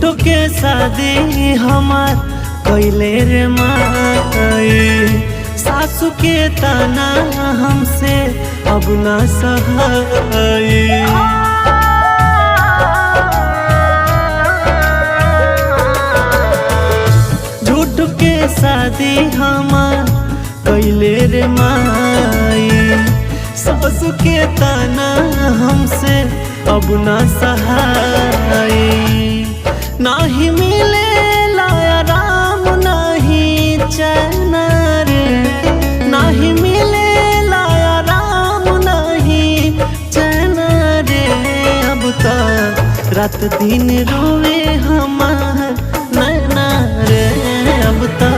झूठो के शादी हमार कैले रे माई, सासू के ताना हमसे अब ना सहाई। झूठो के शादी हमार कैले रे माई, सासू के ताना हमसे अब ना सहाई। नाही मिले लाया राम नहीं चैन रे, नाही मिले लाया राम नहीं चैन रे। अब तो रात दिन रोवे